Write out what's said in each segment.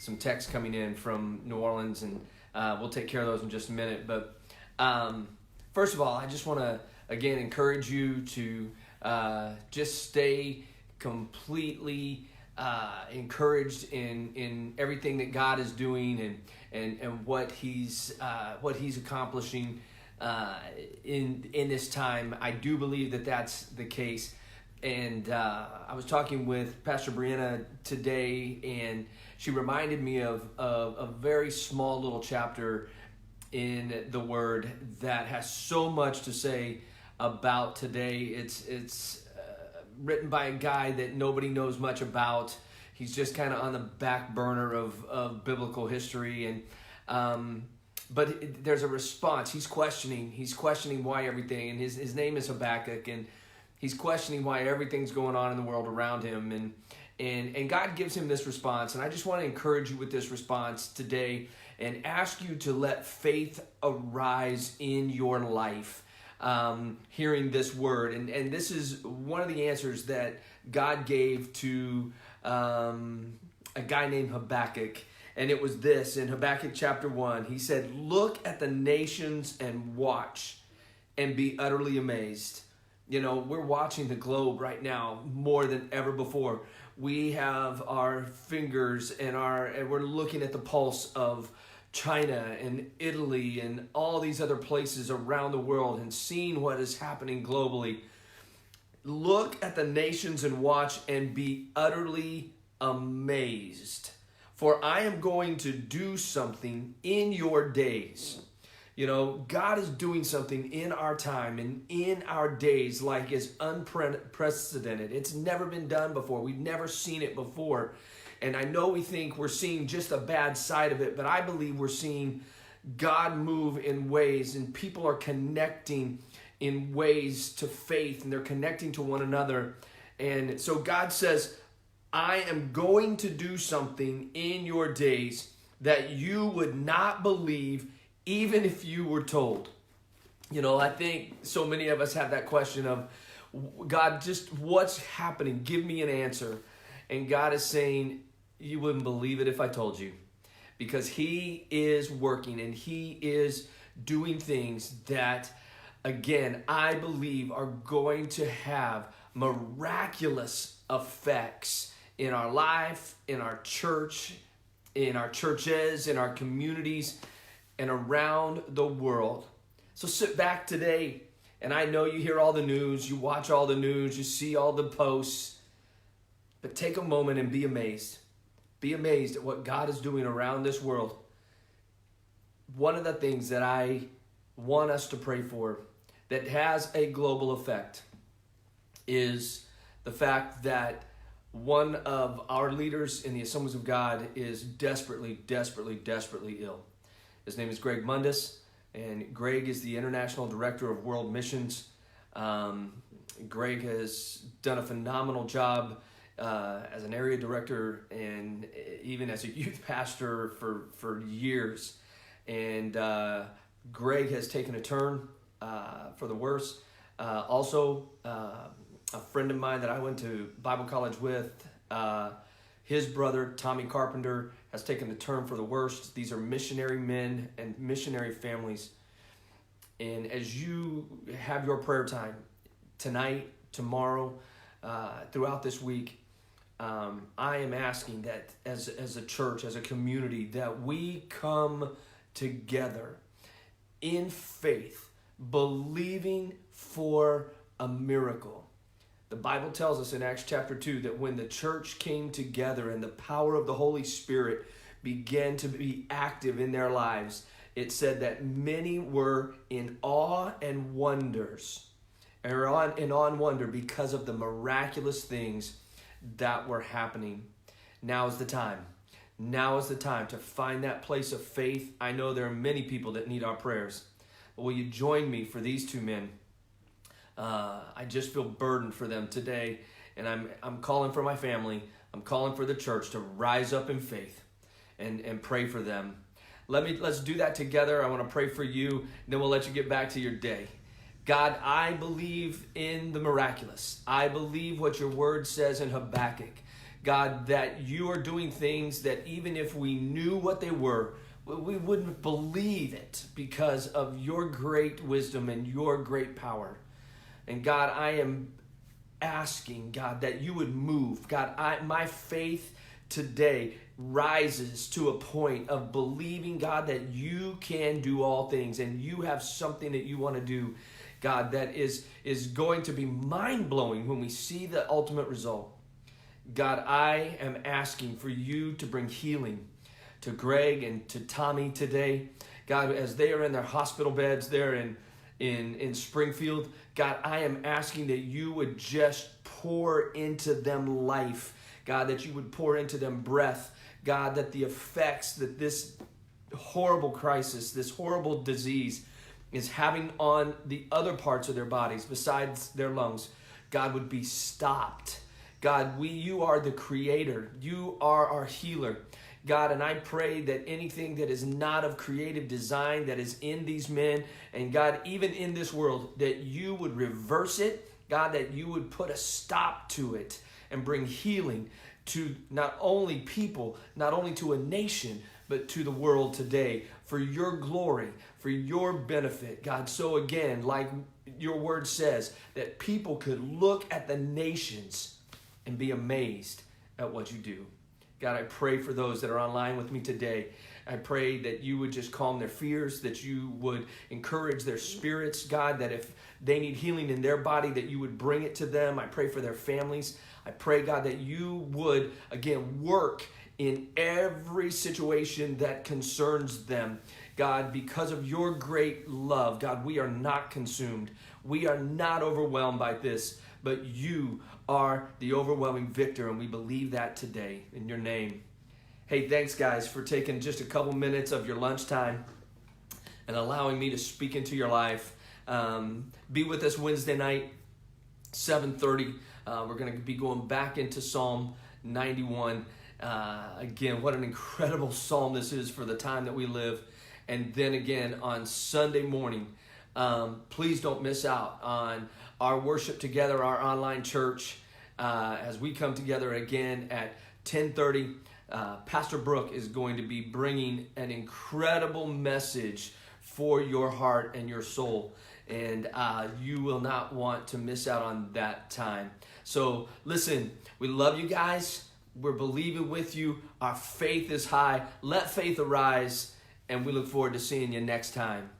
some texts coming in from New Orleans, and we'll take care of those in just a minute. But first of all, I just want to, again, encourage you to just stay completely encouraged in everything that God is doing and what He's accomplishing in this time. I do believe that that's the case. And I was talking with Pastor Brianna today, and she reminded me of a very small little chapter in the Word that has so much to say about today. It's written by a guy that nobody knows much about. He's just kind of on the back burner of biblical history, and but there's a response. He's questioning why everything, and his name is Habakkuk, and he's questioning why everything's going on in the world around him, and God gives him this response. And I just want to encourage you with this response today and ask you to let faith arise in your life. Hearing this word, and this is one of the answers that God gave to a guy named Habakkuk, and it was this. In Habakkuk chapter 1, he said, "Look at the nations and watch and be utterly amazed." You know, we're watching the globe right now more than ever before. We have our fingers and we're looking at the pulse of China and Italy and all these other places around the world and seeing what is happening globally. Look at the nations and watch and be utterly amazed. For I am going to do something in your days. You know, God is doing something in our time and in our days like is unprecedented. It's never been done before. We've never seen it before. And I know we think we're seeing just a bad side of it, but I believe we're seeing God move in ways, and people are connecting in ways to faith, and they're connecting to one another. And so God says, I am going to do something in your days that you would not believe even if you were told. You know, I think so many of us have that question of, God, just what's happening? Give me an answer. And God is saying, you wouldn't believe it if I told you, because He is working and He is doing things that, again, I believe are going to have miraculous effects in our life, in our church, in our churches, in our communities, and around the world. So sit back today, and I know you hear all the news, you watch all the news, you see all the posts, but take a moment and be amazed. Be amazed at what God is doing around this world. One of the things that I want us to pray for that has a global effect is the fact that one of our leaders in the Assemblies of God is desperately ill. His name is Greg Mundis, and Greg is the International Director of World Missions. Greg has done a phenomenal job as an area director and even as a youth pastor for years. And Greg has taken a turn for the worse. Also, a friend of mine that I went to Bible college with, his brother, Tommy Carpenter, has taken a turn for the worst. These are missionary men and missionary families. And as you have your prayer time tonight, tomorrow, throughout this week, I am asking that as a church, as a community, that we come together in faith, believing for a miracle. The Bible tells us in Acts chapter 2 that when the church came together and the power of the Holy Spirit began to be active in their lives, it said that many were in awe and wonder because of the miraculous things that were happening. Now is the time. Now is the time to find that place of faith. I know there are many people that need our prayers. But will you join me for these two men? I just feel burdened for them today, and I'm calling for my family. I'm calling for the church to rise up in faith and pray for them. Let's do that together. I want to pray for you, and then we'll let you get back to your day. God, I believe in the miraculous. I believe what your word says in Habakkuk. God, that you are doing things that even if we knew what they were, we wouldn't believe it because of your great wisdom and your great power. And God, I am asking, God, that you would move. God, my faith today rises to a point of believing, God, that you can do all things and you have something that you want to do, God, that is going to be mind-blowing when we see the ultimate result. God, I am asking for you to bring healing to Greg and to Tommy today. God, as they are in their hospital beds there in Springfield, God, I am asking that you would just pour into them life. God, that you would pour into them breath. God, that the effects that this horrible crisis, this horrible disease is having on the other parts of their bodies besides their lungs, God, would be stopped. God, you are the creator. You are our healer. God, and I pray that anything that is not of creative design that is in these men, and God, even in this world, that you would reverse it. God, that you would put a stop to it and bring healing to not only people, not only to a nation, but to the world today for your glory, for your benefit, God. So again, like your word says, that people could look at the nations and be amazed at what you do. God, I pray for those that are online with me today. I pray that you would just calm their fears, that you would encourage their spirits, God, that if they need healing in their body, that you would bring it to them. I pray for their families. I pray, God, that you would, again, work in every situation that concerns them. God, because of your great love, God, we are not consumed. We are not overwhelmed by this, but you are the overwhelming victor, and we believe that today in your name. Hey, thanks, guys, for taking just a couple minutes of your lunchtime and allowing me to speak into your life. Be with us Wednesday night, 7:30. We're going to be going back into Psalm 91. Again, what an incredible psalm this is for the time that we live. And then again on Sunday morning, please don't miss out on our worship together, our online church, as we come together again at 10:30. Pastor Brooke is going to be bringing an incredible message for your heart and your soul. And you will not want to miss out on that time. So listen, we love you guys. We're believing with you. Our faith is high. Let faith arise. And we look forward to seeing you next time.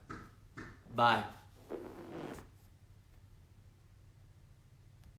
Bye.